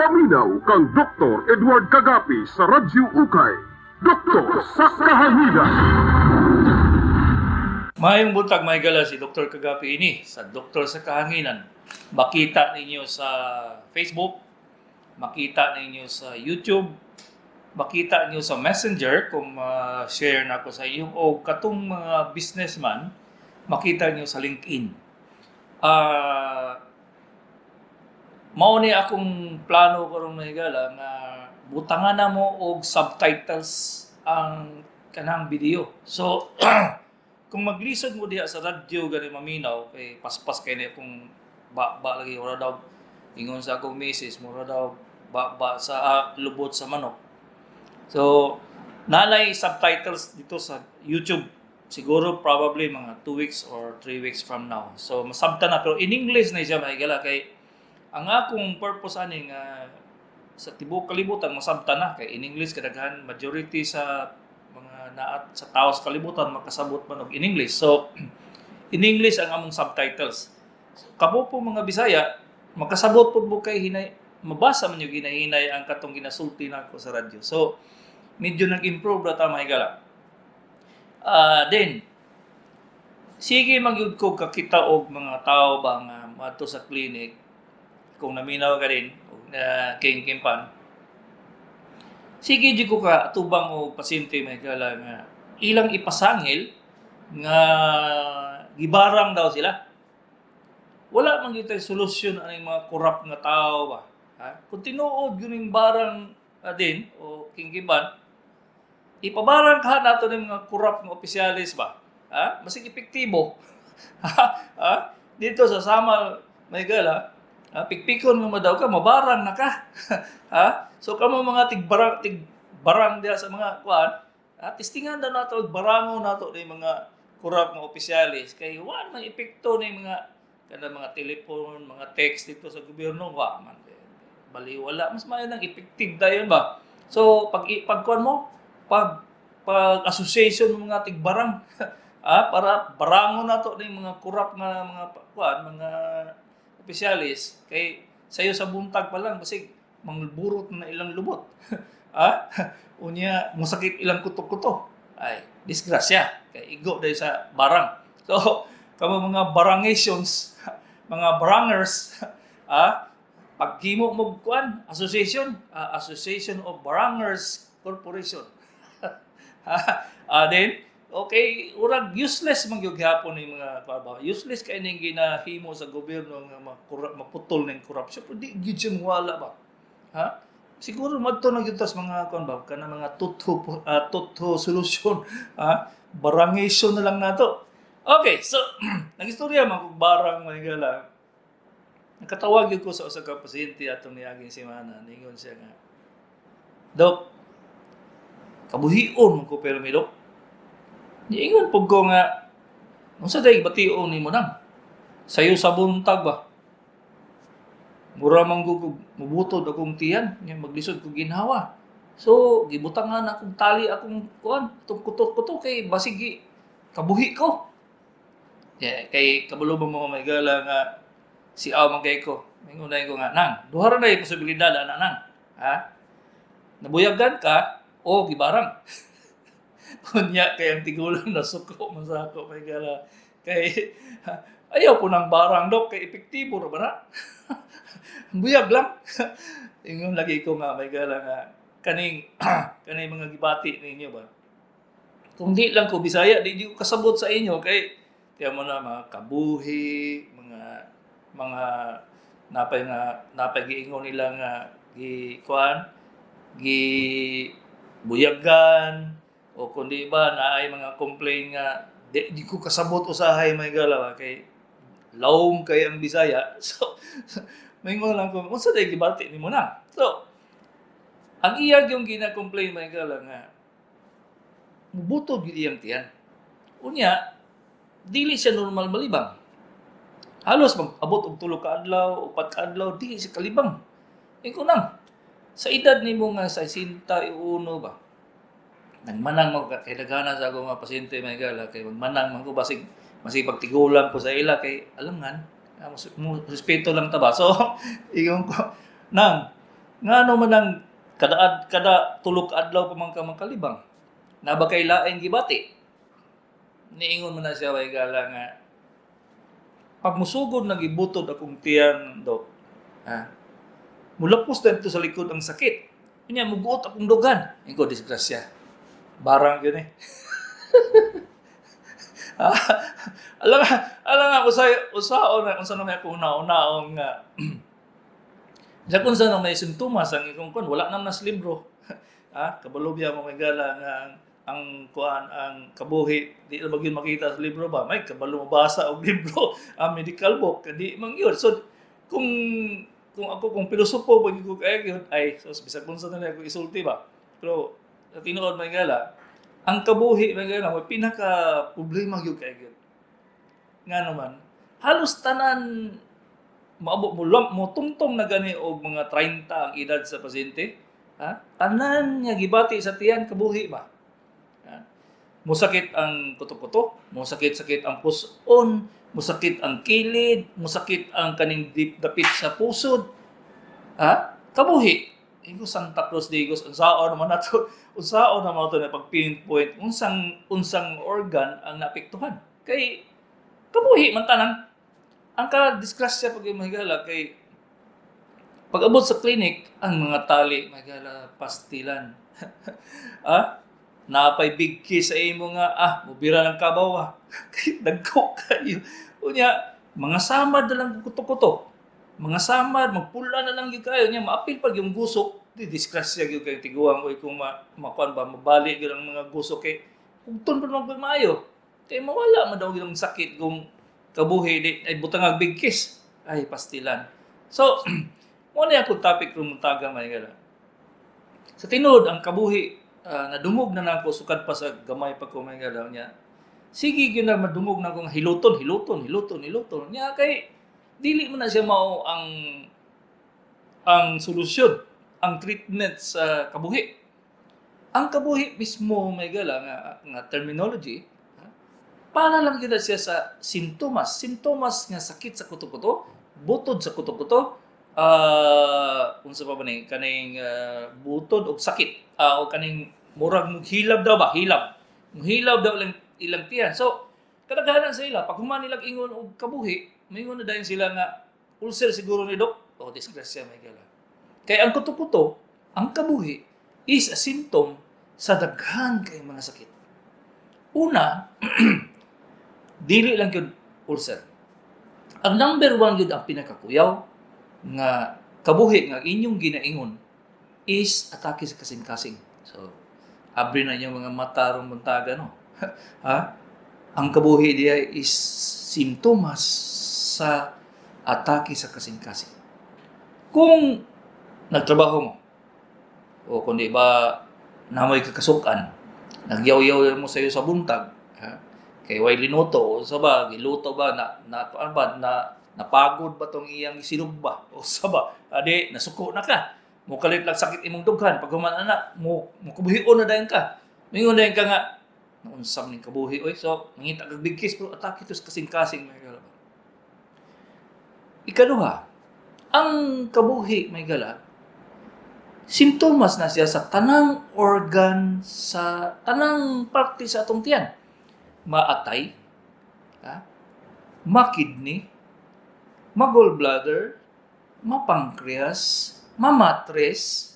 Paminaw kang Dr. Edward Kagapi sa Radyo Ukay. Doktor sa Kahanginan. Mayong buntag may gala si Dr. Kagapi ini sa Doktor sa Kahanginan. Makita ninyo sa Facebook, makita ninyo sa YouTube, makita ninyo sa Messenger kung share na ko sa iyo o katong mga businessman, makita ninyo sa LinkedIn. Mao ni akong plano karon may gala nga butangan na mo og subtitles ang kanang video. So kung maglisod mo diha sa radyo gani maminaw kay paspas kay ni akong ba lagi ora daw ingon sa akong misis mura daw ba sa lubot sa manok. So nalay subtitles dito sa YouTube siguro probably mga 2 weeks or 3 weeks from now. So masabtan na pero in English na siya mahigala kay ang akong purpose ani nga sa tibuok kalibutan masabtan na kay in English kadaghan majority sa mga naat sa tao sa kalibutan makasabot man og in English. So in English ang among subtitles. Kamo po mga Bisaya makasabot pud mo kay hinay mabasa man yung hinahinay ang katong ginasulti nako sa radyo. So medyo nag-improve ra ta mahigala. Then sige magyud ko kakita og mga tao ba nga madto sa clinic kung naminaw ka rin king-kimpan. Sige di ko ka atubang o pasyente may kala nga ilang ipasangil nga gibarang daw sila. Wala man gyud solusyon aning mga korap nga tao ba. Ha? Kung tinuod yun yung barang din o king-kimpan, ipabarang ka nato ng mga korap nga opisyalis ba. Ha? Masig epektibo. Ha? Dito sa Samal may gala pikpikon mo daw ka, mabarang na ka. Ha? So kamo mga tigbarang diha sa mga kuan, testingan daw nato og barangon nato ni mga korap mga opisyalis kay wa man epekto ni mga kada mga telepon, mga text dito sa gobyerno wa man. Baliwala mas maayo nang effective dayon ba. So pagkuan mo, pag association ng mga tigbarang para barangon nato ni mga korap nga mga kuan, mga opisyalis kay sayo sa buntag pa lang basig mangburot na ilang lubot. Unya musakit ilang kutok-kutok. Ay disgrasya kay igo dahil sa barang. So kamo mga barangations, mga barangers, paghimo mo kuan association of Barangers Corporation. Then okay, urag useless man gyud gihapon ni mga trabaho. Useless kay ning ginahimo sa gobyerno nga maputol ning corruption. Pero di gyud siya wala ba. Ha? Siguro madto na gyud tas mga kon ba kana mga tutho solution. Barangation na lang nato. Okay, so nagistorya man kog barang manigala. Nakatawag gyud ko sa usa ka pasyente atong niaging semana. Ningon siya nga, Dok, kabuhion man ko pero mi Dok. Niingon po ko nga, unsa day bation ni mo nang? Sayo sa buntag ba? Mura man ko mubutod akong tiyan, nga maglisod ko ginhawa. So, gibutangan akong tali akong kuan, itong kutot-kutot kay basig kabuhi ko. Yeah, kay kabulo mo may gala nga si aw man kay ko. Mingunay ko nga, nang, duha ra na posibilidad ana nang. Ha? Nabuyagan ka o gibarang. Kunya kay ang tigulang na suko masako may gala kay ayaw po ng barang Dok kay epektibo ra ba na. Buyag lang. Ingon lagi ko nga may gala nga kaning mga gibati ninyo ba. Kung di lang ko Bisaya di ko kasabot sa inyo kay tiya mo na mga kabuhi, mga napay giingon nila nga gi buyagan o kundi ba na ay mga complain nga di ko kasabot usahay may galaw kay lawom kay ang Bisaya. So may mo lang ko unsa day gibati nimo na. So ang iyag yung gina-complain may galaw nga mubutod gyud iyang tiyan. Unya dili siya normal malibang. Halos mag-abot og 3 ka adlaw, 4 ka adlaw di siya kalibang. Ingko nang sa edad nimo nga 61 ba nagmanang mo kay daghanan sa akong mga pasyente may gala kay magmanang man ko basig pagtigulang ko sa ila kay alangan respeto lang ta ba. So iyon ko nang Ngano man ang kada tulok adlaw pa man ka makalibang. Na ba kay laing gibati? Niingon man na siya way gala nga pag musugod nagibutod akong tiyan dok. Mulapos dito sa likod ang sakit. Kanya muguot akong dugan. Ingo disgrasya. Barang yun eh. alam nga usaon na unsa na may una-unaong nga sa kung saan may sintomas ang ikong kon wala nang nas libro. Kabalubya mo may gala nga ang kuan ang kabuhi di na magyud makita sa libro ba may kabalo mabasa og libro ang medical book kadi man yun. So kung ako kung pilosopo pag ko kay yun ay so bisag kung saan na ako isulti ba pero sa tinuod may gala ang kabuhi may gala may pinaka problema gyud kay yun nga naman halos tanan maabot mo tungtong na gani og mga 30 ang edad sa pasyente tanan nga gibati sa tiyan kabuhi ba. Musakit ang kuto-kuto, musakit-sakit ang puson, musakit ang kilid, musakit ang kaning dapit sa pusod. Kabuhi. Ingo Santa Cruz de Igos, unsaon naman nato na pag-pinpoint unsang organ ang naapektuhan. Kay kabuhi man tanan. Ang ka-disgrasya pag mahigala kay pag-abot sa clinic, ang mga tali mahigala pastilan. Napay big kiss sa imo nga mubira ng kabaw kay dagko kayo unya mga samad na lang kuto-kuto mga samad magpula na lang gyud kayo nya maapil pag yung gusok di disgrasya gyud kay tiguang oy kung makuan ba mabali gyud ang mga gusok kay ugton pa man maayo kay mawala man daw gyud ang sakit kung kabuhi di ay butang big kiss ay pastilan. So mo na ako topic rum taga may gala sa tinud ang kabuhi nadungog na nako sukad pa sa gamay pa ko may galaw niya. Sige gyud na madungog na akong hiluton niya kay dili man na siya mao ang solusyon, ang treatment sa kabuhi. Ang kabuhi mismo may gala nga terminology para lang gyud siya sa sintomas nga sakit sa kuto-kuto, butod sa kuto-kuto, unsa pa ba ni kaning butod og sakit o kaning murag hilab daw ilang tiyan. So kadaghanan sa ila pag human nilang ingon og kabuhi maingon na dayon sila nga ulcer siguro ni dok disgrasya may gala kay ang kuto-kuto ang kabuhi is a symptom sa daghan kay mga sakit. Una dili lang gyud ulcer. Ang number 1 gyud ang pinakakuyaw nga kabuhi nga inyong ginaingon is atake sa kasing-kasing. So, abri na yung mga mata rong buntaga, no? Ang kabuhi diya is simptomas sa atake sa kasing-kasing. Kung nagtrabaho mo, o kung di ba namoy kakasukan, nagyaw-yaw mo sa iyo sa buntag, kay way linuto, o sa ba, giluto ba, napagod ba tong iyang sinugba o saba adi nasuko na ka mo kalit lang sakit imong dughan pag human anak mo kabuhion na dayon ka mingon dayon ka nga naunsam ning kabuhi oy so mangita kag big kiss pero atake tos kasing-kasing may gala. Ikaduha ang kabuhi may gala simptomas na siya sa tanang organ sa tanang parte sa atong tiyan maatay makidney ma-gallbladder, ma-pancreas, ma-matres,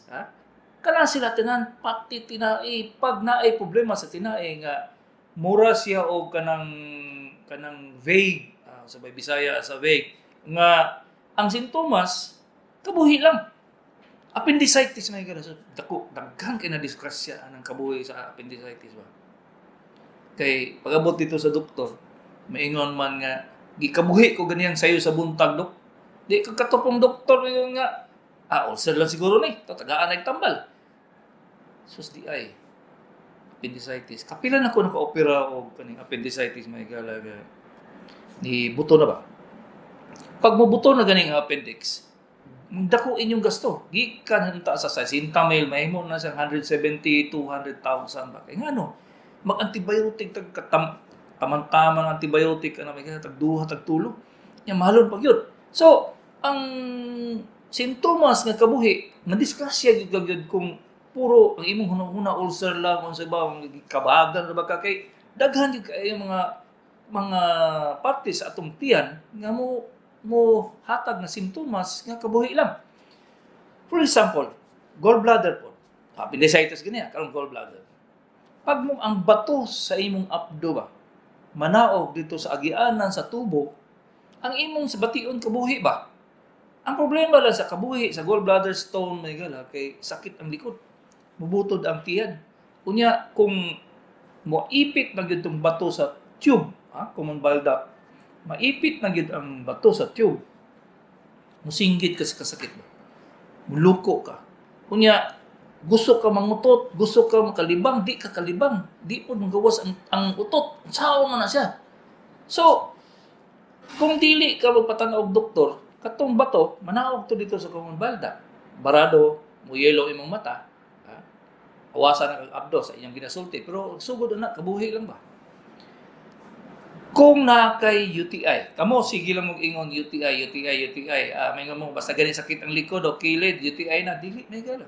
kana sila tanan pati tinai pag naay problema sa tinai nga mura siya og kanang vague sa Bisaya sa vague nga ang sintomas kabuhi lang. Appendicitis may gala so daghan kay na disgrasya anang kabuhi sa appendicitis ba. Kay pag-abot dito sa doktor, maingon man nga gikabuhi ko ganyan sayo sa buntag dok. Di ka katupong doktor yung nga ulcer lang siguro ni tagaan nagtambal. Sus di ay appendicitis. Kapila na ko naka-opera og kaning appendicitis may gala ni buto na ba? Pag mobuto na ganing appendix, dako inyong gasto. Gikan hanta sa 60 mil mahimo na sa 170 200,000 ba. Kay ngano? Mag-antibiotic tamang-tamang antibiotic may tagduha tagtulo. Nya mahalon pag yun. So, ang sintomas nga kabuhi, nadiskusya gyud kung puro ang imong hunahuna ulcer lang unsa ba kabagan ra ba ka kay daghan gyud kay mga parte sa atong tiyan nga mo hatag na sintomas nga kabuhi lang. For example, gallbladder po. Appendicitis gani karon gallbladder. Pag mo ang bato sa imong abdo ba manaog dito sa agianan sa tubo, ang imong sa bation kabuhi ba? Ang problema lang sa kabuhi sa gallbladder stone may gala kay sakit ang likod. Mubutod ang tiyan. Unya kung moipit na gyud tong bato sa tube, common bile duct, maipit na gyud ang bato sa tube, musinggit ka sa kasakit ba? Muluko ka. Unya, gusto ka mangutot, gusto ka makalibang, di ka kalibang. Di po magawas ang utot. Sao man na siya. So, kung dili ka magpatanaw og doktor, katong bato, manaog to dito sa common bile duct. Barado, mo yellow imong mata, awasan ang abdo sa inyong ginasulti. Pero sugod na, kabuhi lang ba? Kung na kay UTI, kamo sige lang mag-ingon UTI. May nga mo, basta ganit sakit ang likod o kilid, UTI na, dili, may gala.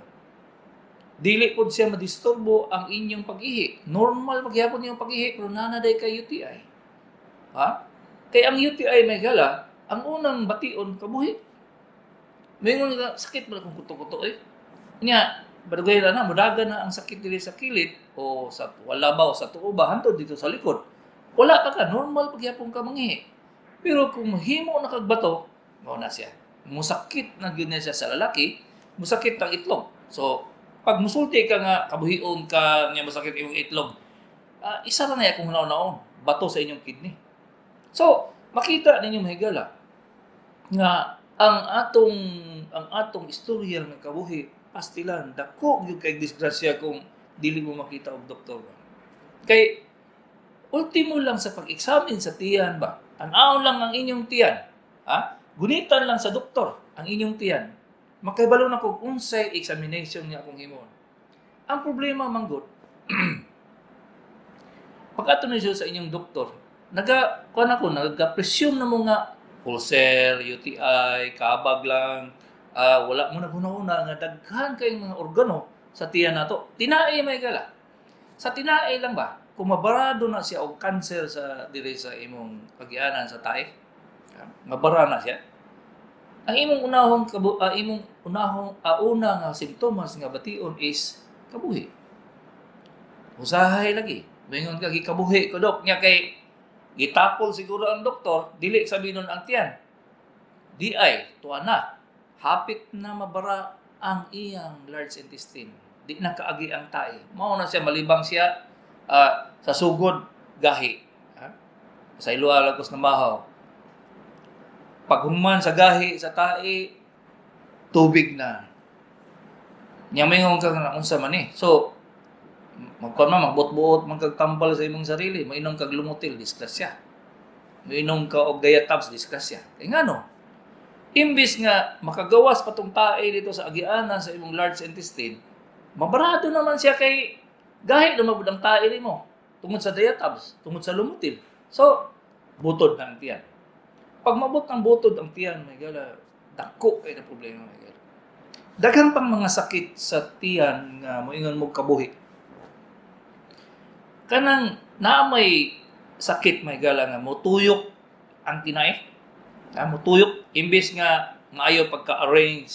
Dili po siya madisturbo ang inyong pag-ihi. Normal paghihapon yung pag-ihi, pero nanaday kay UTI. Kaya ang UTI may gala, ang unang bation, kabuhi. May nga sakit mo kung kuto-kuto Nya, badugay na, mudaga na ang sakit dili sa kilid o sa walabaw, sa tuo ba, hantod dito sa likod. Wala pa ka, normal paghihapon ka mangihi. Pero kung himo na kagbato, mao na siya. Musakit na gyud na siya sa lalaki, musakit ang itlog. So, pag musulti ka nga, kabuhion ka, nga masakit imong itlog, isa na niya kung naon-naon, bato sa inyong kidney. So, makita ninyo mahigala nga ang atong istorya nga kabuhi, pastilan, dako gyud kay disgrasya kung dili mo makita og doktor ba. Kay ultimo lang sa pag-examine sa tiyan ba, an-aon lang ang inyong tiyan, gunitan lang sa doktor ang inyong tiyan, makahibalo na kung unsay examination niya akong himon. Ang problema manggod, pag ato na siya sa inyong doktor, nag-presume na mo nga ulcer, UTI, kabag lang, wala mo na huna-huna nga daghan kayong mga organo sa tiyan nato. Tinae may gala. Sa tinae lang ba? Kung mabarado na siya og cancer sa diri sa imong pag-ianan sa tae, mabara na siya. Ang imong una nga simptomas nga bation is kabuhi. Usahay lagi. Mingon ka gikabuhi ko dok nya kay gitapol siguro ang doktor, dili sabihin nun ang tiyan. Di ay tuwa na. Hapit na mabara ang iyang large intestine. Di na kaagi ang tae. Mao na siya malibang siya sa sugod gahi. Sa ilualagos na mahaw. Pag human sa gahi, sa tae, tubig na. Nyamingon ka na unsa man So, magbot-buot, magkagtambal sa imong sarili, mainom kag lumutil, disgrasya. Mainom ka og diatabs, disgrasya. Kaya nga no, imbis nga makagawas patong tae dito sa agianan sa imong large intestine, mabarado naman siya kay gahi lumabod ang tae mo tungod sa diatabs, tungod sa lumutil. So, butod na ang tiyan. Pag mabot ang butod ang tiyan, may gala, dako kay na problema, may gala. Daghang pang mga sakit sa tiyan nga moingon mo kabuhi. Kanang naamay sakit may gala nga motuyok ang tinay. Motuyok imbes nga maayo pagka-arrange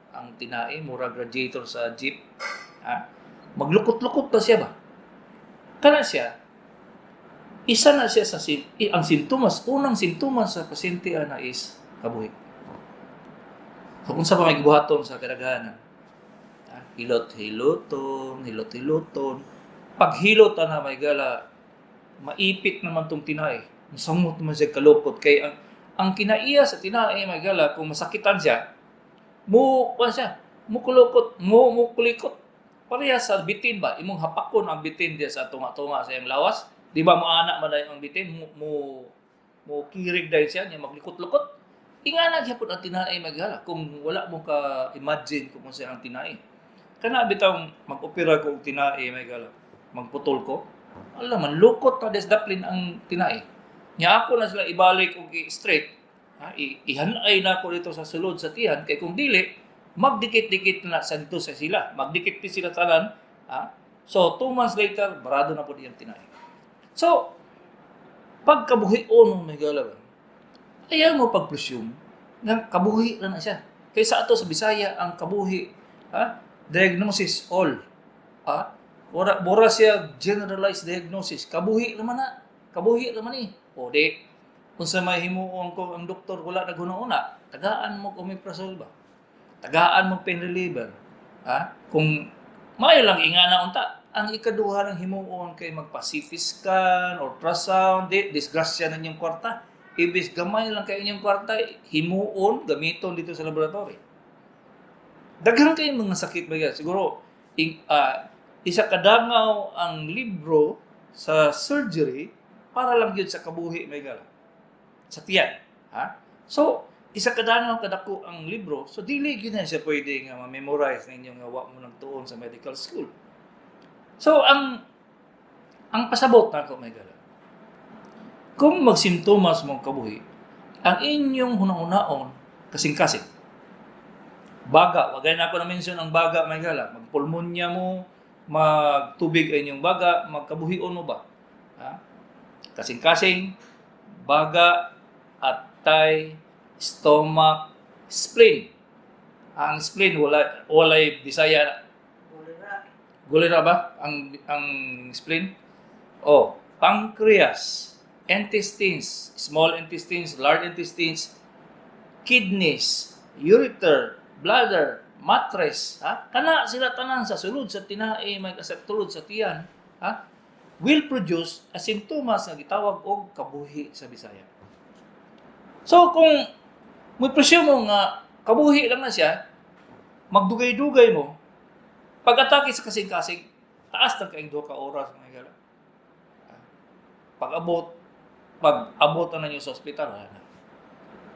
ang tinai mura radiator sa jeep. Maglukot-lukot na siya ba? Kana siya isa na siya sa ang sintomas, unang sintomas sa pasyente na is kabuhi. So, kung sa pa may gibuhaton sa kadaghanan, hilot-hiloton. Pag hilot na may gala, maipit naman tong tinai. Masamot naman siya kalupot. Kaya ang kinaiya sa tinai may gala, kung masakitan siya, mukulukot, mukulikot. Pareha sa bitin ba? Imong hapakon ang bitin diya sa tunga-tunga sa iyang lawas. Di ba maana man ang bitin, mo kirig dahil siya, niya maglikot-lukot. Ingana siya po ang tinai maghala. Kung wala mo ka imagine kung siya ang tinai. Kana bitang mag-opera ko og tinai maghala. Magputol ko. Alam man, lukot na desdaplin ang tinai. Niya ako na sila ibalik og straight. Ihanay na ko dito sa sulod sa tiyan, kay kung dili, magdikit-dikit na sa dito sa sila. Magdikit din sila tanan. So, 2 months later, barado na po diyang tinay. So, pagkabuhion ng may galawan, ayaw mo pag-presume na kabuhi na siya. Kaysa ato sa Bisaya, ang kabuhi, diagnosis all. Bora siya generalized diagnosis. Kabuhi naman na. Kabuhi naman eh. O di, kung sa may himuon ko ang doktor, wala naghuna-una, tagaan mo omeprazole ba? Tagaan mo pain reliever. Kung may lang ingana unta, ang ikaduha ng himuon kay magpa-CT scan, ultrasound, disgrasya na inyong kwarta. Ibis gamay lang kay inyong kwarta, himuon, gamiton dito sa laboratory. Daghang kayong mga sakit ba yan? Siguro, isa kadangaw ang libro sa surgery para lang yun sa kabuhi may gala. Sa tiyan. So, isa kadangaw kadako ang libro, so dili yun na siya pwede nga ma-memorize na inyong gawa mo ng tuon sa medical school. So, ang pasabot na ako may gala. Kung magsintomas mong kabuhi, ang inyong hunang-hunaon, kasing-kasing. Baga, wagay na ako na-mention ang baga may gala. Magpulmonya mo, magtubig ay inyong baga, magkabuhion mo ba? Kasing-kasing, baga, atay, stomach, spleen. Ang spleen, walay Bisaya. Gulira ba? Ang spleen? Pancreas, intestines, small intestines, large intestines, kidneys, ureter, bladder, mattress, kana sila tanan sa sulod sa tinae, may kasatulod sa tiyan, will produce a symptoms nga gitawag og kabuhi sa Bisaya. So kung may presume mo nga kabuhi lang na siya, magdugay-dugay mo, pag-atake sa kasing-kasing, taas na kaing 2 ka oras mga gala. Pag-abot na ninyo sa ospital,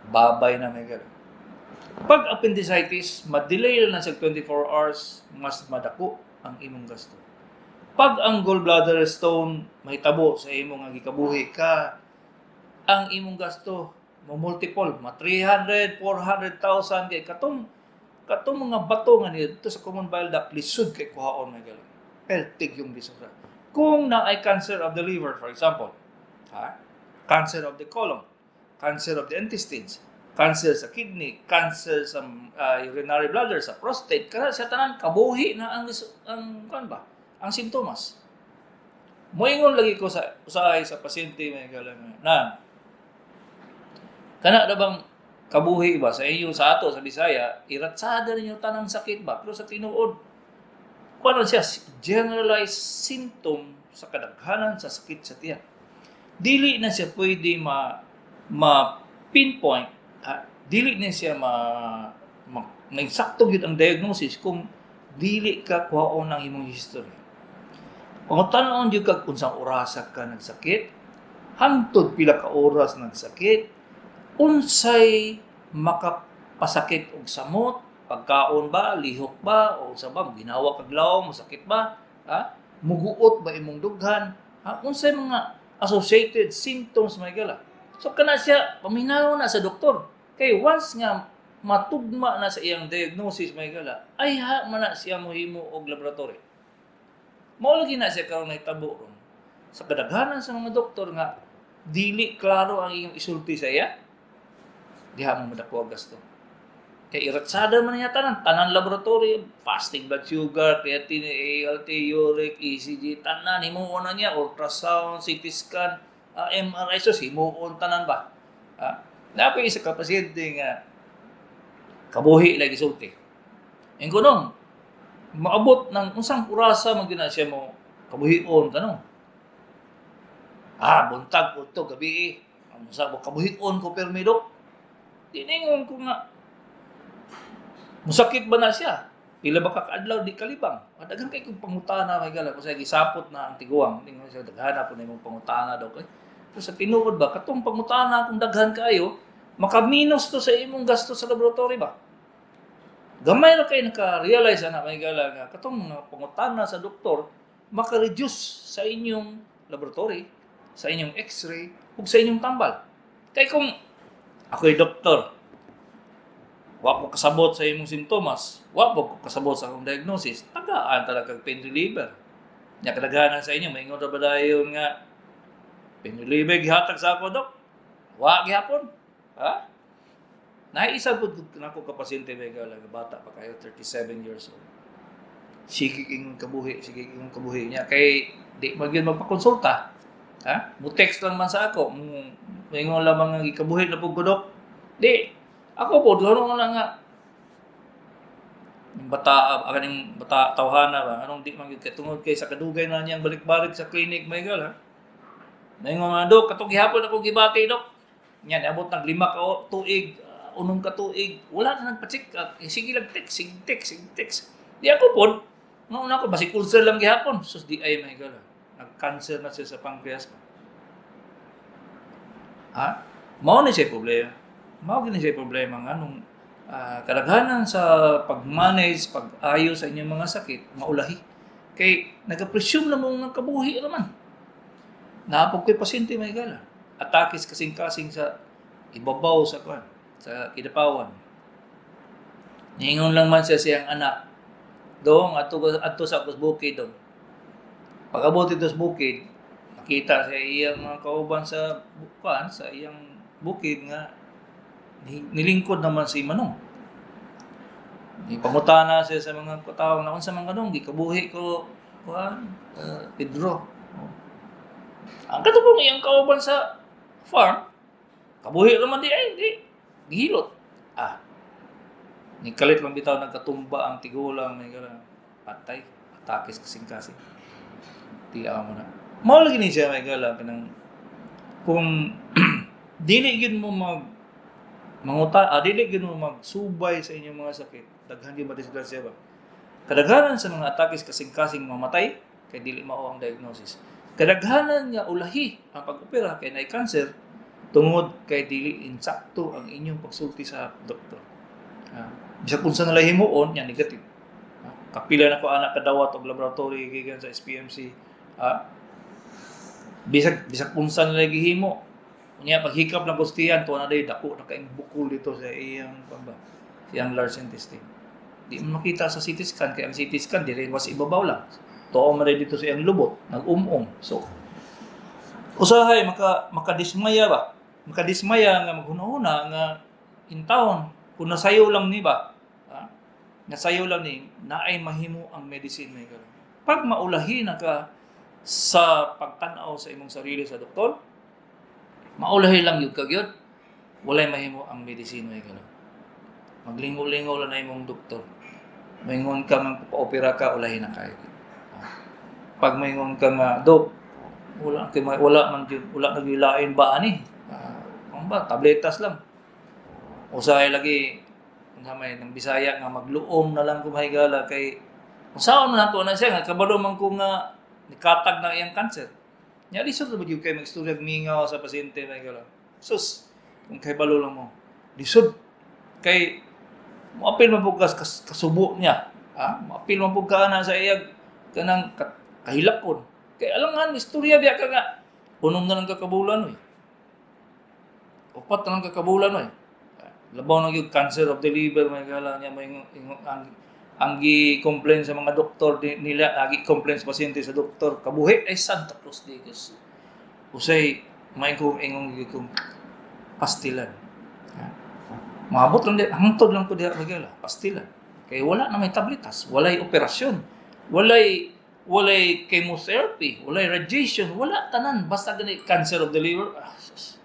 babay na may gala. Pag appendicitis, madelay na sa 24 hours, mas madako ang imong gasto. Pag ang gallbladder stone may tabo sa imong nga gikabuhi ka, ang imong gasto mo multiple, 300, 400,000 kay katong mga bato nga dito sa common bile duct lisod kay kuhaon may galing. Peltig yung disura. Kung na ay cancer of the liver, for example, cancer of the colon, cancer of the intestines, cancer sa kidney, cancer sa urinary bladder, sa prostate, kaya sa tanan kabuhi na ang simptomas. Moingon lagi ko sa usahay sa pasyente may galang na kana na bang kabuhi ba sa iyo sa ato sa Bisaya, iratsada ninyo tanang sakit ba? Pero sa tinuod, kuno siya generalized symptom sa kadaghanan sa sakit sa tiyan. Dili na siya pwede ma-pinpoint, dili na siya nagsakto gyud ang diagnosis kung dili ka kuhaon ng imong history. Kung tan-on gyud kag unsang orasa ka nagsakit, hangtod pila ka oras nagsakit, unsay makapasakit og samot, pagkaon ba, lihok ba, o sa ba, ginawa kag law, masakit ba, muguot ba imong dughan, unsay mga associated symptoms may gala. So kana siya paminaw na sa doktor. Kay once nga matugma na sa iyang diagnosis may gala, ay man na siya mohimo og laboratory. Mao lagi na siya karon nahitabo ron. Sa kadaghanan sa mga doktor nga dili klaro ang iyong isulti sa iya, diha mo madako ang gasto. Kay iratsada man niya tanan laboratory, fasting blood sugar, creatinine, ALT, uric, ECG, tanan himuon na niya, ultrasound, CT scan, MRI, so himuon tanan ba? Na ako isa ka pasyente nga kabuhi lagi sulti. Ang kunong maabot ng unsang orasa man gina siya mo kabuhion tanong. Buntag po ito, gabi ang sa kabuhion ko permidok. Tiningon ko nga, musakit ba na siya? Pila ba kakaadlaw di kalibang? Daghan kay kong pangutana may gala. Kasi gisapot na ang tiguang. Hindi nga siya daghana po na yung pangutana daw. Pero sa tinuod ba, katong pangutana kung daghan kayo, makaminos to sa imong gasto sa laboratory ba? Gamay na kayo naka-realize na may gala nga, katong mga pangutana sa doktor, maka-reduce sa inyong laboratory, sa inyong x-ray, ug sa inyong tambal. Kaya kung Ako'y doktor. Wa ko kasabot sa imong simptomas. Wa ko kasabot sa akong diagnosis. Tagaan talaga pain reliever. Nya kadaghanan sa inyo maingon ra ba dayon nga pain reliever gihatag sa ako, dok? Wa gihapon. Ha? Naisa pud nako ka pasyente may gala bata pa kayo 37 years old. Sige king kabuhi niya kay di man gyud magpakonsulta. Ha? Mo text lang man sa ako. Maingon lamang nga gikabuhi na pud ko, dok. Di ako po, doon lang nga, yung bata tawhana ba, anong di man yun, katungod kay sa kadugay na niyang balik-balik sa clinic, may gal, ha? Ngayon nga, dok, katong gihapon ako gibati, dok. Yan, abot ng 5 ka tuig, unong ka tuig, wala na nagpa-check up. Sige lang, text. Di ako po, noon ako, basi ulcer lang gihapon. Sus, di ay, may gal, ha? Nag-cancer na siya sa pancreas ko. Ha? Mao na siya problema. Mao gini siya problema nga nung kadaghanan sa pag-manage, pag-ayo sa inyong mga sakit, maulahi. Kay nag-presume na mong kabuhi naman. Napog ko'y pasyente may gala. Atakis kasing-kasing sa ibabaw sa kwan, sa kidapawan. Ningon lang man siya siyang anak. Doon, ato sa bukid doon. Pag-abot ito sa bukid, nakita sa iyang mga kauban sa kwan, sa iyang bukid nga, nilingkod naman si Manong. Ipangutana siya sa mga katawang na sa mga ganong, gikabuhi ko, Pedro. Ang katapong iyang kauban sa farm, kabuhi naman di gihilot. Nikalit lang bitaw nagkatumba ang tigulang, may gala, patay, atakis kasing-kasing. Tiyaw mo na. Mao lagi ni siya, may gala, kung dili yun mo dili gyud mo magsubay sa inyong mga sakit, daghan gyud madisgrasya ba. Kadaghanan sa mga atakis kasing-kasing mamatay kay dili mao ang diagnosis. Kadaghanan nga ulahi ang pag-opera kay naay cancer tungod kay dili insakto ang inyong pagsulti sa doktor. Bisag kung sa nalahimuon, yan negative. Kapila na ko anak kadawat og laboratory gikan sa SPMC. Bisag kung sa nalagihimo, niya paghikap ng gustihan to na day dako na kaing bukol dito sa iyang siyang large intestine. Di mo makita sa CT scan kay ang CT scan dire was ibabaw lang. Tuo man dito sa iyang lubot, nag-umom. So usahay makadismaya ba? Makadismaya nga maghuna-huna nga intawon kung nasayo lang ni ba? Nasayo lang ni naay mahimo ang medicine may karon. Pag maulahi na ka sa pagtan-aw sa imong sarili sa doktor, maulahi lang yung kagyod, walay mahimo ang medicine may gano'n. Maglingaw-lingaw lang na imong doktor. Maingon ka man pa-opera ka, ulahi na kayo. Pag maingon ka nga, dok, wala nagilain ba ani? Ano ba, tabletas lang. Usahay lagi, ng Bisaya nga magluom na lang kumahigala kay usaon na to na siya nga kabalo man ko nga nikatag na iyang cancer. Nya lisod ba gyud kay magstorya mingaw sa pasyente na gala. Sus, kung kay balo lang mo. Lisod kay moapil man pug kasubo niya. Moapil man pug kana sa iyag kanang kahilakon. Kay alangan istorya biya ka nga unom na lang kakabulan oy. Upat na lang kakabulan oy. Labaw na gyud cancer of the liver may gala niya may ang gi-complain sa mga doktor nila, gi-complain sa pasyente sa doktor, kabuhi ay Santa Cruz de Jesus. Usay may ingong pastilan. Maabot lang hangtod lang ko diha magala, pastilan. Kay wala na may tabletas, walay operasyon, walay chemotherapy, walay radiation, wala tanan basta gani cancer of the liver.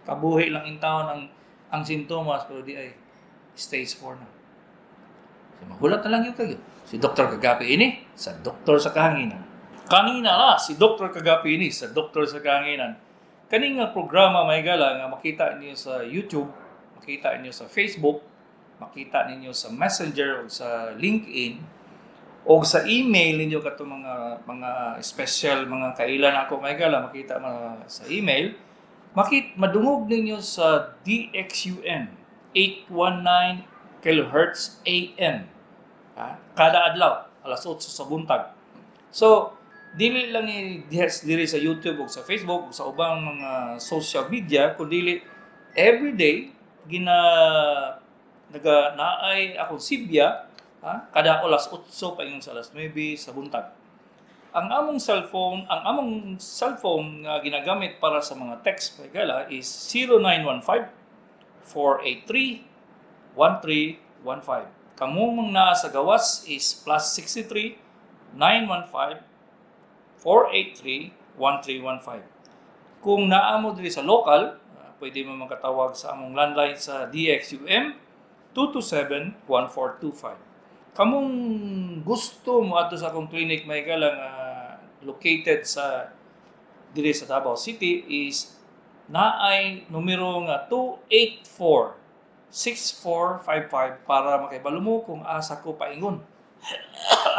Kabuhi lang intawon ang sintomas pero di ay stage 4 na. Magulat na lang yung kayo. Si Dr. Kagapi ini, sa Doktor sa Kahanginan. Kanina si Dr. Kagapi ini, sa Doktor sa Kahanginan. Kaning nga programa may gala nga makita niyo sa YouTube, makita niyo sa Facebook, makita ninyo sa Messenger o sa LinkedIn o sa email ninyo kato mga special mga kailan ako may gala makita sa email. Madungog ninyo sa DXUM 819 kHz AM. Kada adlaw, alas 8 sa buntag. So, dili lang ni diri sa YouTube o sa Facebook o sa ubang mga social media, kundi every day, naay akong sibya, kada oras 8 pa ingon sa alas 9 sa buntag. Ang among cellphone nga ginagamit para sa mga text paigala is 0915-483-1315. Kamong mga naa sa gawas is +63 915 483-1315. Kung naa mo diri sa local, pwede mo makatawag sa among landline sa DXUM 227-1425. Kamong gusto mo ato sa akong clinic may galang located sa diri sa Davao City is naay numero nga 284-6455 para makahibalo mo kung asa ko paingon.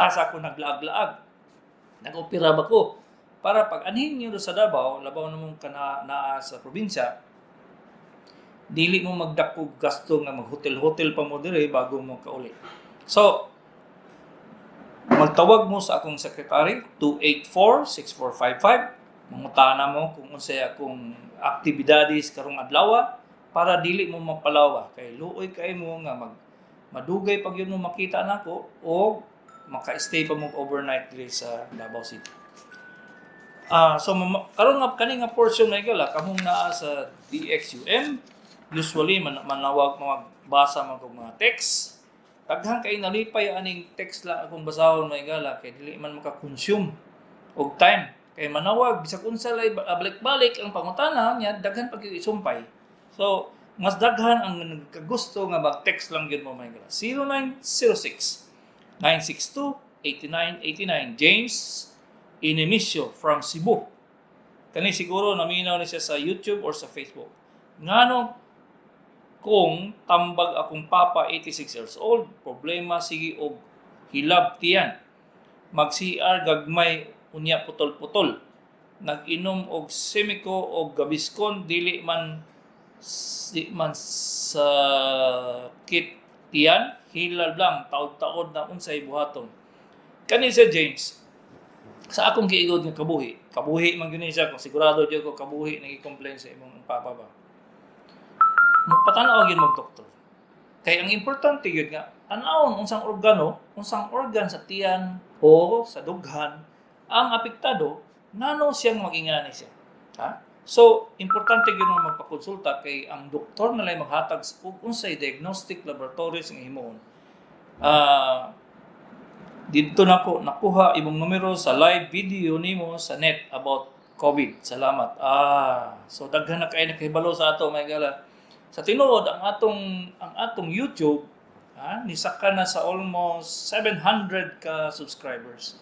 Asa ko naglaag-laag. Nag-opera ba ko? Para pag anhin nyo sa Davao, labaw namang naa sa probinsya, dili mo magdakog gasto nga mag-hotel-hotel pa mo dire bago mo kauli. So, magtawag mo sa akong sekretary, 284-6455. Mangutana mo kung unsay akong aktibidades karong adlaw para dili mo mapalawa. Kay luoy kay mo nga madugay pag yun mo makita nako o maka-stay pa mo overnight diri sa Davao City. So karon nga kani nga portion may gala kamong naa sa DXUM, usually manawag magbasa man kog mga text. Daghang kay nalipay aning text la akong basahon may gala kay dili man maka-consume og time. Kay manawag bisag unsa lay balik-balik ang pangutana niya daghan pag isumpay. So mas daghan ang nagkagusto nga mag-text lang gyud mo may gala. 0906 962-8989 James Inemisio from Cebu. Kani siguro naminaw ni siya sa YouTube or sa Facebook. Ngano kung tambag akong papa 86 years old, problema sige og hilab tiyan. Mag-CR gagmay unya putol-putol. Nag-inom og Semico og Gaviscon dili man sa kit tiyan, hilal lang taod-taod na unsay buhaton. Kani si James sa akong giigod nga kabuhi man gyud siya kung sigurado jud ko kabuhi nagi-complain sa imong papa ba. Magpatanaw gyud mag doktor. Kay ang importante gyud nga tan-awon unsang organ sa tiyan o sa dughan ang apektado nano siyang mag-ingani siya. So importante gyud nga magpakonsulta kay ang doktor na lay maghatag og unsay diagnostic laboratories nga himuon. Dito nakuha imong numero sa live video nimo sa net about COVID. Salamat. So daghan na kay nakahibalo sa ato may gala. Sa tinuod ang atong YouTube, nisaka na sa almost 700 ka subscribers.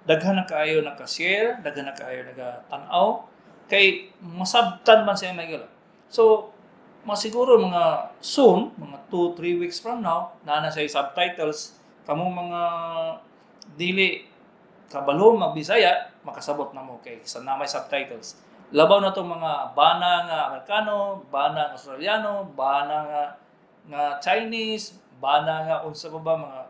Daghan na kaayo naka-share, daghan na kaayo naga-tan-aw kay masabtan man siya may gala. So masiguro mga soon, mga 2-3 weeks from now, na siya subtitles kamong mga dili kabalo magbisaya makasabot na mo kay sa namay subtitles. Labaw na tong mga bana nga Amerikano, bana nga Australiano, bana nga Chinese, bana nga unsa pa ba mga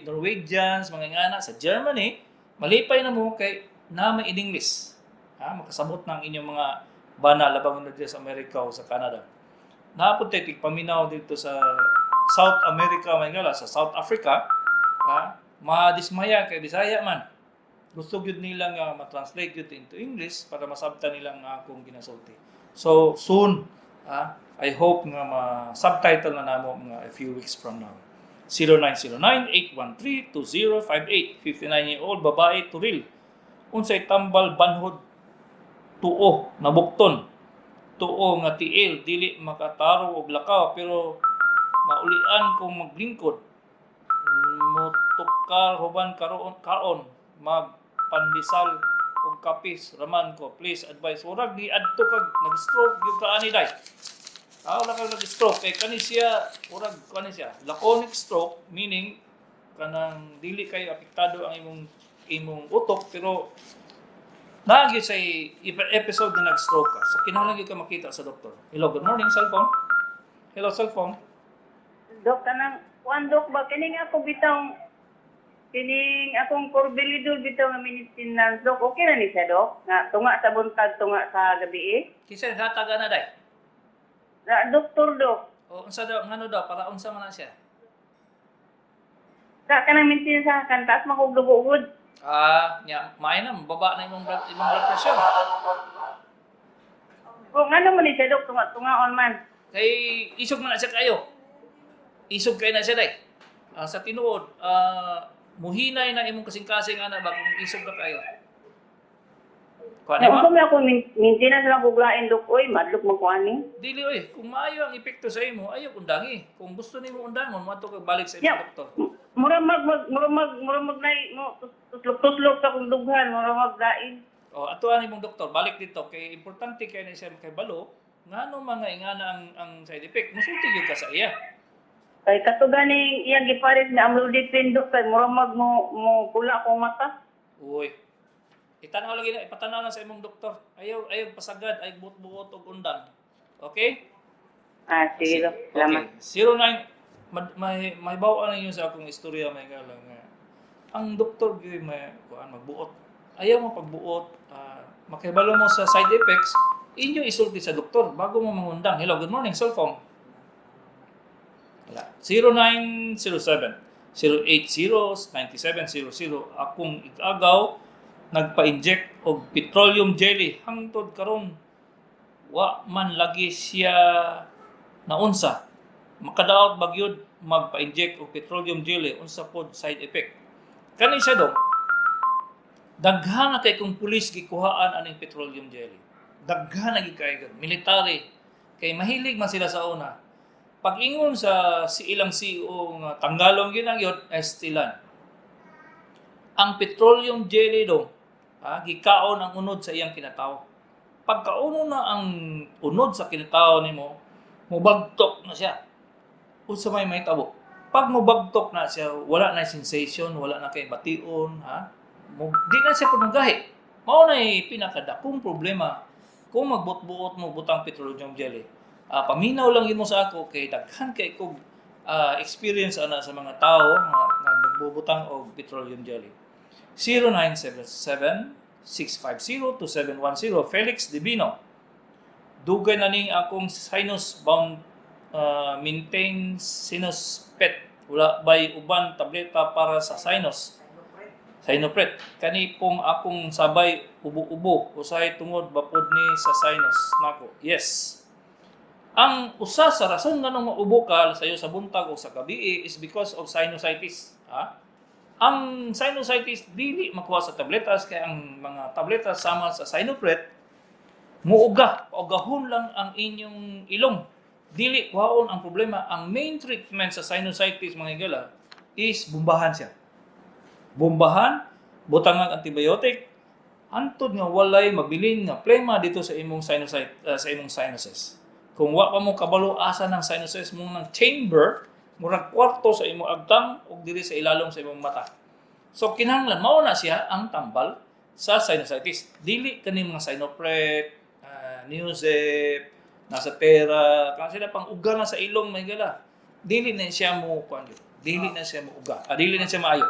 Norwegians, mga ingana sa Germany, malipay na mo kay namay in English. Makasabot na ang inyong mga bana labaw na dito sa Amerika o sa Canada. Napunta paminaw dito sa South America, may gala, sa South Africa, madismaya kay Bisaya man. Gusto gyud nila nga ma-translate gyud into English para masabtan nila nga akong ginasulti. So soon, I hope nga ma-subtitle na namo mga a few weeks from now. 0909-813-2058, 59-year-old babae Turil. Unsay tambal banhod tuo nabukton. Tuo nga tiil dili makataro og lakaw pero maulian kung maglingkod. Motukar huban karon magpandisal og kapis raman ko, please advise urag ni adto kag nag-stroke gyud ka ani day. Wala kag nag-stroke kay kani siya urag kani siya laconic stroke, meaning kanang dili kay apektado ang imong utok pero naagi sa episode na nag-stroke ka. So kinahanglan gyud ka makita sa doktor. Hello, good morning cellphone. Hello cellphone. Dok kanang dok ba kining ako bitang kining akong corbilidol bitaw nga maintenance dok, okay na ni siya dok? Nga tunga sa buntag, tunga sa gabi Kinsa hataga na day? Na doktor dok. O unsa daw ngano daw para unsa man na siya? Sa ka nang maintenance sa kan taas makugdugugod. Nya maay na baba na imong blood pressure. Kung ano man ni siya, Dok, tunga-tungaon man. Kay isog man na siya kayo. Isog kay na siya day. Sa tinuod, muhinay na imong kasing-kasing ana ba kung isog na kayo. Kuan Kaya ba? kung ako maintenance lang guglain, Dok, oy, madlok magkuani. Dili oy, kung maayo ang epekto sa imo, ayaw undangi. Kung gusto nimo undangon, moadto ka balik sa imong Yeah. doktor. Muramag nay mo tuslok sa kung dughan, muramag dain. O atuan imong doktor, balik dito kay importante kay na siya kay balo, ngano mga ingana ang side effect. Musulti gyud ka sa iya. Kay kato ganing iyang gipares ni amlodipine, Dok, kay muramag mo pula akong mata. Uy. Itanaw lagi na, ipatanaw na sa imong doktor. Ayaw pasagad, ayaw buot-buot og undan. Okay? Sige, Dok. Salamat. Okay. 09 may bawaan ninyo sa akong istorya may galang nga. Ang doktor gyud may kuan magbuot. Ayaw mo pagbuot, makibalo mo sa side effects, inyo isulti sa doktor bago mo mangundang. Hello, good morning, cellphone. Wala. 0907 080-9700 akong igagaw nagpa-inject og petroleum jelly hangtod karon wa man lagi siya naunsa makadaot bagyod magpa-inject og petroleum jelly unsa pod side effect kani siya dong daghan na kay kung pulis gikuhaan aning petroleum jelly daghan na gikay military kay mahilig man sila sa una pag-ingon sa ilang CEO nga tanggalong gyud estilan ang petroleum jelly dong gikaon ang unod sa iyang kinataw. Pagkauno na ang unod sa kinataw nimo, mubagtok na siya. Unsa may mahitabo. Pag mubagtok na siya, wala na sensation, wala na kay bation, di na siya pununggahi. Mao na pinakadakong problema kung magbutbuot mo butang petroleum jelly. Paminaw lang yun mo sa ako kay daghan kay kog experience ana sa mga tao nga nagbubutang og petroleum jelly. 0977-650-2710 Felix Divino. Dugay na ning akong sinus bound maintain sinus pet. Wala bay uban tableta para sa sinus. Sinopret. Kani pong akong sabay ubo-ubo usahay tungod bapod ni sa sinus nako. Yes. Ang usa sa rason nga nang maubo ka sayo sa buntag o sa gabi is because of sinusitis. Ang sinusitis dili makuha sa tabletas kaya ang mga tabletas sama sa Sinopret paugahon lang ang inyong ilong. Dili kuhaon ang problema. Ang main treatment sa sinusitis mga igala is bombahan siya. Bombahan, butang ang antibiotic, antod nga walay mabilin nga plema dito sa imong sa imong sinuses. Kung wa pa mo kabalo asa ng sinuses mo ng chamber, murag kwarto sa imong agtang ug diri sa ilalom sa imong mata. So kinahanglan mao na siya ang tambal sa sinusitis. Dili kani mga Sinopret, Neosep, Nasatera, kan sila pang uga na sa ilong may gala. Dili na siya mo kuan. Dili na siya mo uga. Dili na siya maayo.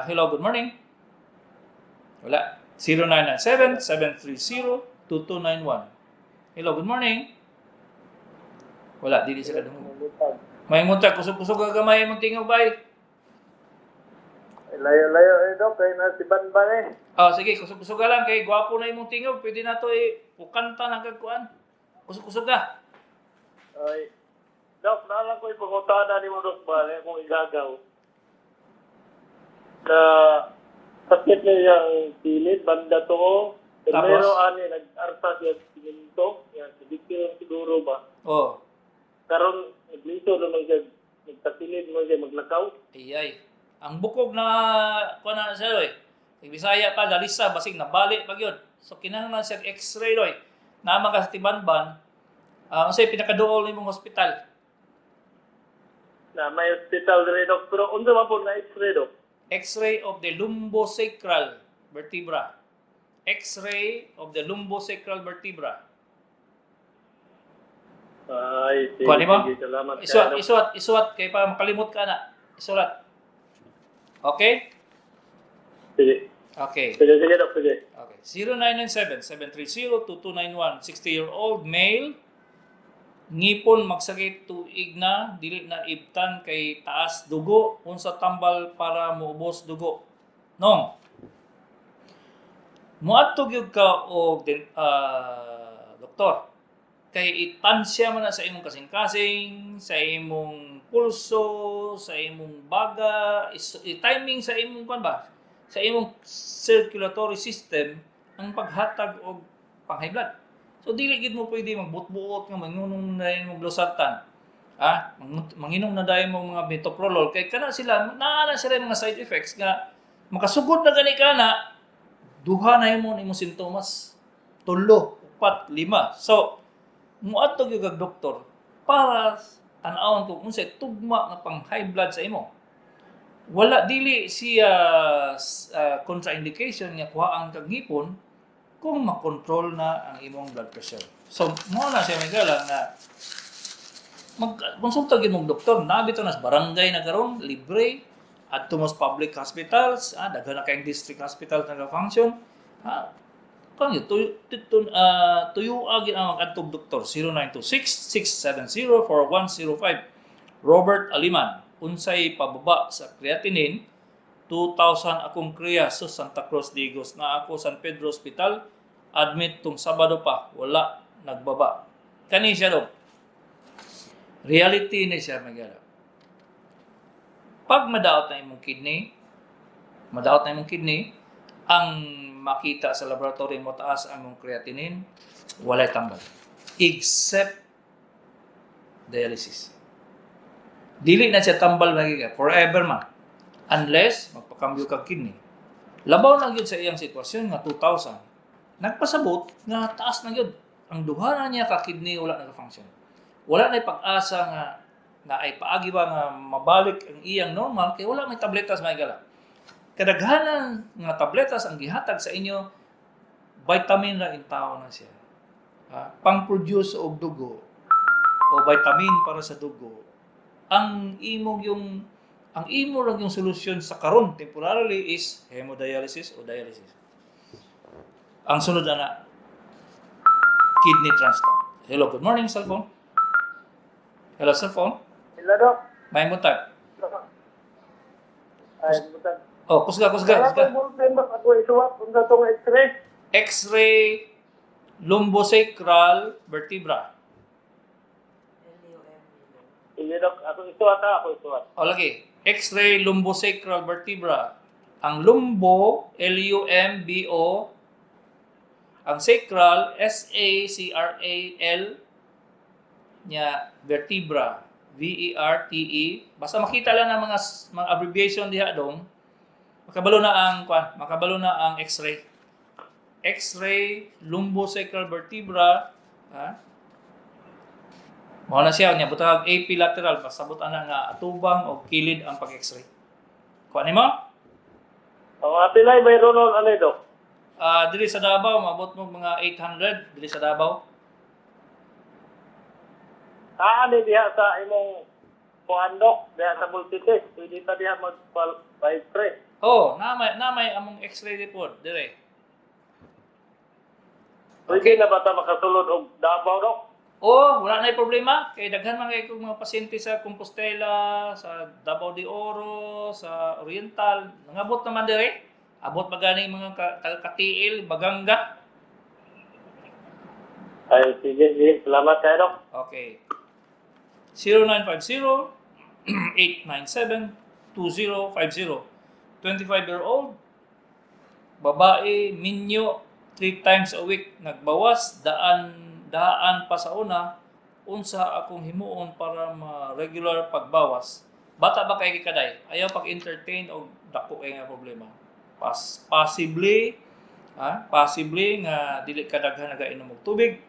Hello, good morning. Wala. 0997-730-2291. Hello, good morning. Wala, dili sila dumog. May muntag, kusog-kusog ka gamay mong tingaw bay. Layo-layo Dok, kay na si Banban Sige, kusog-kusog ka lang kay gwapo na imong tingaw. Pwede na to ukanta ng kagkuan. Kusog-kusog ka. Ay, Dok, naalang ko ipangutana ni mo Dok ba, kung igagaw. Na sakit niya yung silid, banda to. Pero ani, nag-arta siya siminto. Yan, siguro ba. Karon naglito naman siya, nagtasilid mo siya maglakaw. Ay. Ang bukog na kuan na siya Bisaya pa dalisa basig nabali pag yun. So kinahanglan siya X-ray Naman ka sa Tibanban. Unsay pinakaduol nimong hospital? Na may hospital diri Dok, pero unsa man po na X-ray Dok? X-ray of the lumbosacral vertebra. X-ray of the lumbosacral vertebra. Ay, sige, Kuha mo? salamat. Isuat. Kaya pa makalimot ka na. Isulat. Okay? Sige. Okay. Sige, Dok, sige. Okay. 0997-730-2291. 60-year-old male. ngipon magsakit tuig na dili na ibtan kay taas dugo unsa tambal para muubos dugo. No. Muadto gyud ka og doktor. Kay itansya man na sa imong kasing-kasing, sa imong pulso, sa imong baga, timing sa imong sa imong circulatory system ang paghatag og pang-high blood. So dili gid mo pwede magbutbuot nga manginom na imong losartan. Manginom na dayon mo mga metoprolol kay kana sila naa sila mga side effects nga makasugod na gani kana duha na imong sintomas. 3, 4, 5. So muadto gyud kag doktor para tan-awon kung unsay tugma nga pang high blood sa imo. Wala dili siya contraindication nga kuhaan kag ngipon kung makontrol na ang imong blood pressure. So mo na siya migala nga magkonsulta gyud mong doktor. Nabito na sa barangay na karon libre adto mo sa public hospitals, daghan na kayong district hospital nga function. Kung tuyuagin ang mag-antog doktor 0926-670-4105. Robert Aliman, unsay pababa sa creatinine, 2,000 akong kriya sa Santa Cruz Digos na ako San Pedro Hospital, admit tong Sabado pa, wala nagbaba. Kani siya do. Reality ni siya magala. Pag madaot na imong kidney, ang makita sa laboratory mo taas ang mong creatinine, walay tambal. Except dialysis. Dili na siya tambal magiga forever man. Unless magpakambyo kag kidney. Labaw na gyud sa iyang sitwasyon nga 2,000. Nagpasabot nga taas na gyud. Ang duha na niya ka kidney wala naka-function. Wala na ipag-asa nga na ay paagi ba nga mabalik ang iyang normal kay wala may tabletas magala. Kadaghanan nga tabletas ang gihatag sa inyo, vitamin ra in tao na siya. Pang-produce og dugo o vitamin para sa dugo. Ang imo lang yung solusyon sa karon temporarily is hemodialysis o dialysis. Ang sunod na kidney transplant. Hello, good morning, cellphone. Hello, cellphone. Hello, Doc. May mutag. Ay, butang. Oh, kusga. Wala ko ballpen ba ako isuwat kung sa itong x-ray? X-ray lumbosacral vertebra. Sige, Doc. Ako isuwat. O lagi, X-ray lumbosacral vertebra. Ang lumbo, L-U-M-B-O. Ang sacral, S-A-C-R-A-L. Nya vertebra, V-E-R-T-E. Basta makita lang ng mga abbreviation diha dong. Makabalo na ang X-ray. X-ray lumbosacral vertebra, mao na siya nya butang AP lateral pasabot ana nga atubang o kilid ang pag-X-ray. Kuan nimo? Ang apilay mayroon nun, ano Doc? Dili sa Davao maabot mo mga 800 dili sa Davao. Ani diha sa imong kuan Doc, diha sa multitest. Pwede ta diha mag-x-ray. Oh, namay among X-ray report dire. Pwede na ba ta makasulod og Davao Doc? Oh, wala na problema. Kay daghan man kay kong mga pasyente sa Compostela, sa Davao de Oro, sa Oriental, nangabot naman dire. Abot magani mga taga-Katiil, Baganga. Ay, sige. Salamat kayo, Doc. Okay. 0950-897-2050. 25-year-old, babae, minyo, 3 times a week, nagbawas, daan pa sa una, unsa akong himuon para ma-regular pagbawas. Bata ba kay kaday? Ayaw pag-entertain o dako kay nga problema. Possibly nga dili ka daghan nagainom og tubig,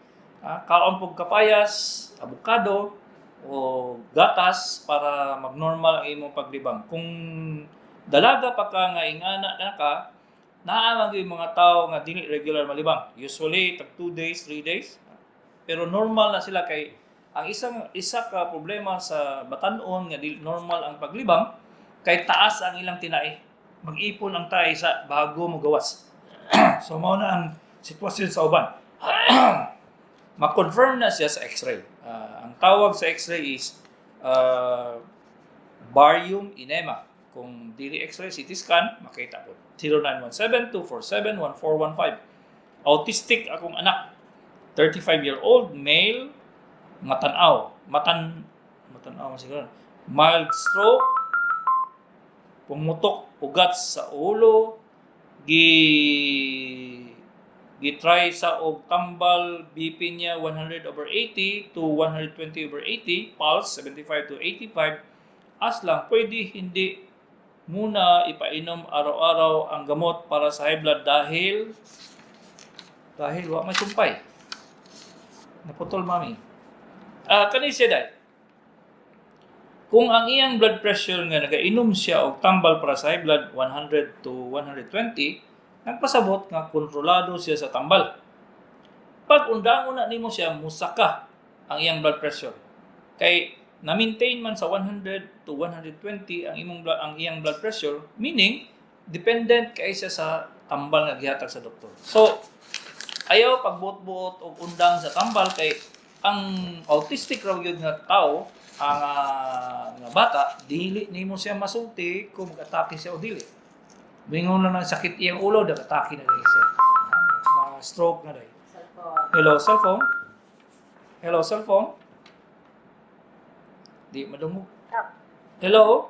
kaon pug kapayas, avocado o gatas para magnormal ang imong paglibang. Kung dalaga pa ka nga ingana na ka, naamang yung mga tao nga dili regular malibang. Usually tag 2 days, 3 days. Pero normal na sila kay ang isa ka problema sa batan-on nga dili normal ang paglibang kay taas ang ilang tinai. Mag-ipon ang tayo sa bago mo gawas. So mao na ang sitwasyon sa uban. ma-confirm na siya sa x-ray. Ang tawag sa x-ray is barium enema. Kung dili x-ray, CT scan, makita po. 0917-247-1415. Autistic akong anak. 35-year-old, male, matanaw. Matanaw siguro. Mild stroke, pumutok, ugat sa ulo, gitry sa og tambal, BP niya 100/80 to 120/80, pulse 75 to 85. As lang, pwede hindi muna ipainom araw-araw ang gamot para sa high blood dahil wa may sumpay. Naputol, mami. Kani siya dahil. Kung ang iyang blood pressure nga nagainom siya og tambal para sa high blood 100 to 120, nagpasabot nga kontrolado siya sa tambal. Pag undangon na nimo siya, musaka ang iyang blood pressure. Kay na-maintain man sa 100 to 120 ang iyang blood pressure, meaning dependent kay siya sa tambal nga gihatag sa doktor. So, ayaw pagbuot-buot og undang sa tambal kay ang autistic raw gyud nga tao, ang nga bata, dili nimo siya masulti kung mag-atake siya o dili. Mingon na ng sakit iyang ulo, nag-atake na rin siya. Na-stroke na rin. Hello, cellphone? Hello, cellphone? Di madungog. Hello?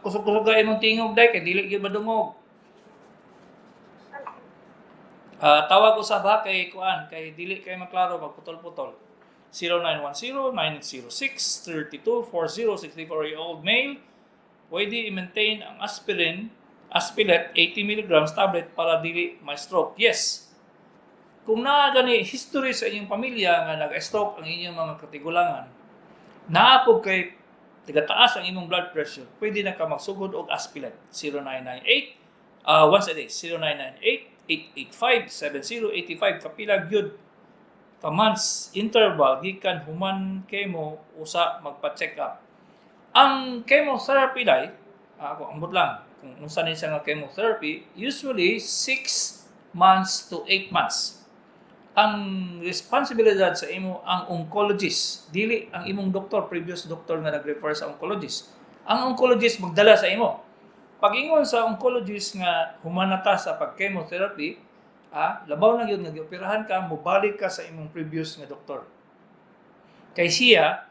Kusog-kusog ka imong tingog day kay dili gyud madungog. Tawag usab ha kay kuan kay dili kay maklaro magputol-putol. 0910-906-3240, 64-year-old male. Pwede i-maintain ang aspilet 80 mg tablet para dili may stroke. Yes. Kung gani history sa inyong pamilya nga nag-stroke ang inyong mga katigulangan, naapog kay tigataas ang imong blood pressure, pwede na ka magsugod og aspilet 0998 once a day 0998-885-7085 kapila gyud ka months interval gikan human chemo usa magpa-check up. Ang chemotherapy dai ako ambot lang kung unsa ni siya nga chemotherapy, usually 6 months to 8 months. Ang responsibilidad sa imo ang oncologist, dili ang imong doktor, previous doktor nga nag-refer sa oncologist. Ang oncologist magdala sa imo. Pag ingon sa oncologist nga humanata sa pag-chemotherapy, labaw na yun nga gioperahan ka, mobalik ka sa imong previous nga doktor. Kay siya,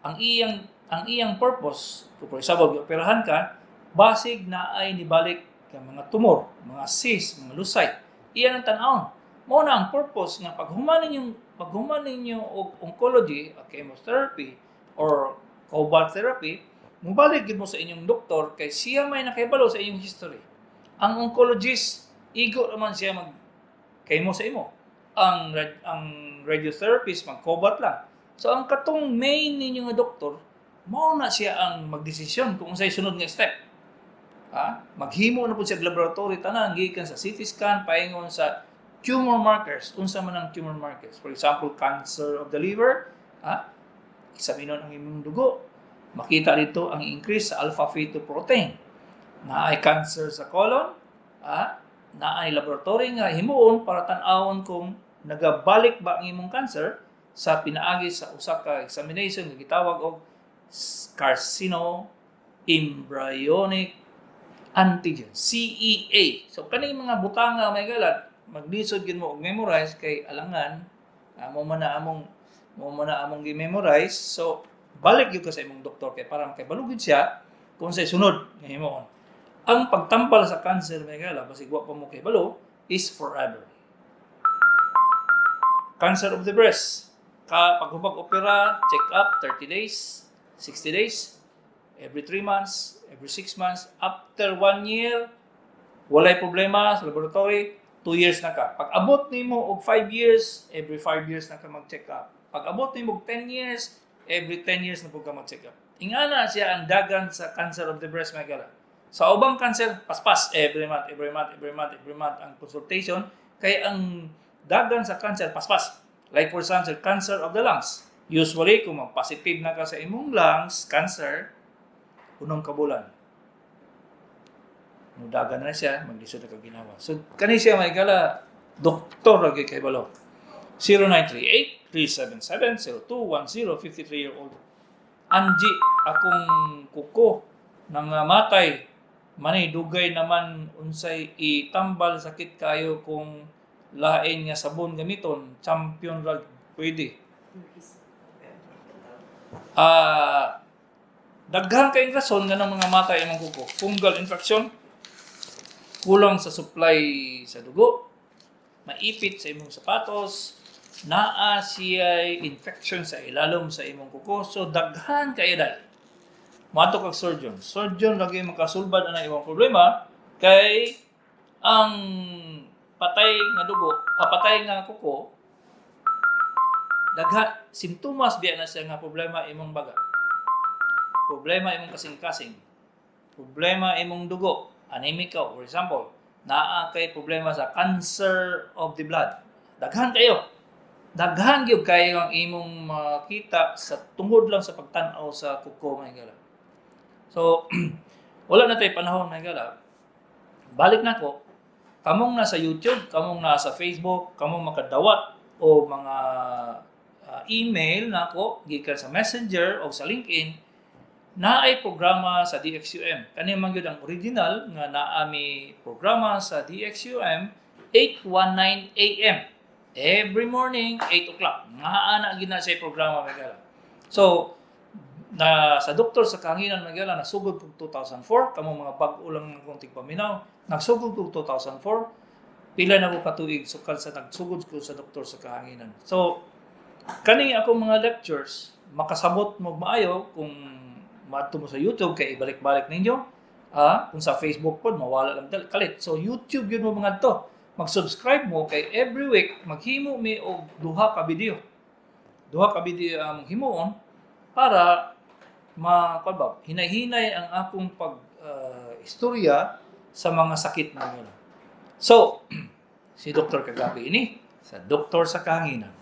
ang iyang purpose, kung for example, gioperahan ka, basig na ay nibalik ka mga tumor, mga cyst, mga lusay. Iyan ang tanawon. Mao na ang purpose nga paghuman ninyo og oncology, chemotherapy or cobalt therapy, mubalik gid mo sa inyong doktor kay siya may nakahibalo sa inyong history. Ang oncologist igo naman siya mag-chemo sa imo. Ang radiotherapist mag-cobalt lang. So ang katong main ninyo nga doktor, mao na siya ang magdesisyon kung unsay sunod nga step. Maghimo na po siya laboratory tanan gikan sa CT scan paingon sa tumor markers, unsa man ang tumor markers. For example, cancer of the liver, examinon ang imong dugo. Makita dito ang increase sa alpha-fetoprotein. Naay cancer sa colon, naay laboratory nga himuon para tan-awon kung nagabalik ba ang imong cancer sa pinaagi sa usa ka examination nga gitawag og carcinoembryonic antigen, CEA. So kaning mga butanga may galat maglisod gid mo og memorize kay alangan mo man na among gi-memorize. So balik gyud ka sa imong doktor kay para makaibalugid siya kung say sunod nga himuon. Ang pagtampal sa cancer may gala basig wa pa mo kahibalo is forever. Cancer of the breast, paghubag opera, check up 30 days, 60 days, every 3 months, every 6 months, after 1 year walay problema sa laboratory, 2 years na ka. Pag abot nimo og 5 years, every 5 years na ka mag-check up. Pag abot nimo og 10 years, every 10 years na po ka mag-check up. Ingana siya ang dagan sa cancer of the breast may gala. Sa ubang cancer, paspas every month ang consultation kay ang dagan sa cancer paspas. Like for example, cancer of the lungs. Usually kung mag-positive na ka sa imong lungs cancer, unong kabulan. Mudagan na siya, maglisod na kaginawa. So, kani siya may gala, Doktor lagi kay Balo. 0938-377-0210, 53-year-old. Anji, akong kuko nangamatay. Manay, dugay naman unsay itambal sakit kayo kung lain nga sabon gamiton. Champion rag, pwede. Daghan kayong rason nga ng mga matay imong kuko. Fungal infection, kulang sa supply sa dugo, maipit sa imong sapatos, naa siya infection sa ilalom sa imong kuko. So daghan kayo dahil. Mato kag surgeon. Surgeon lagi makasulbad na imong problema kay ang patay nga dugo, patay nga kuko, daghan simptomas biya na siya nga problema imong baga. Problema imong kasing-kasing. Problema imong dugo, anemic ka, for example. Naa kay problema sa cancer of the blood. Daghan kayo. Daghan gyud kayo ang imong makita sa tungod lang sa pagtan-aw sa kuko mga higala. So wala na tay panahon mga higala. Balik na ko. Kamong nasa YouTube, kamong nasa Facebook, kamong makadawat o mga email nako gikan sa Messenger o sa LinkedIn, naay programa sa DXUM. Kani man gyud ang original nga naa mi programa sa DXUM 8:19 AM. Every morning 8 o'clock. Naa na gina sa programa mga. So na sa doktor sa kahanginan mga nasugod kog 2004, kamong mga bag-o lang ng konting paminaw, nagsugod kog 2004. Pila na ko katuig sukal sa nagsugod ko sa doktor sa kahanginan. So kani akong mga lectures makasabot mo maayo kung madto mo sa YouTube kay ibalik-balik ninyo. Kung sa Facebook pod mawala lang kalit. So YouTube yun mo mga to. Mag-subscribe mo kay every week maghimo mi og duha ka video. Duha ka video ang himuon para hinay-hinay ang akong istorya sa mga sakit ninyo. So si Dr. Kagabi ini sa Doktor sa Kahanginan.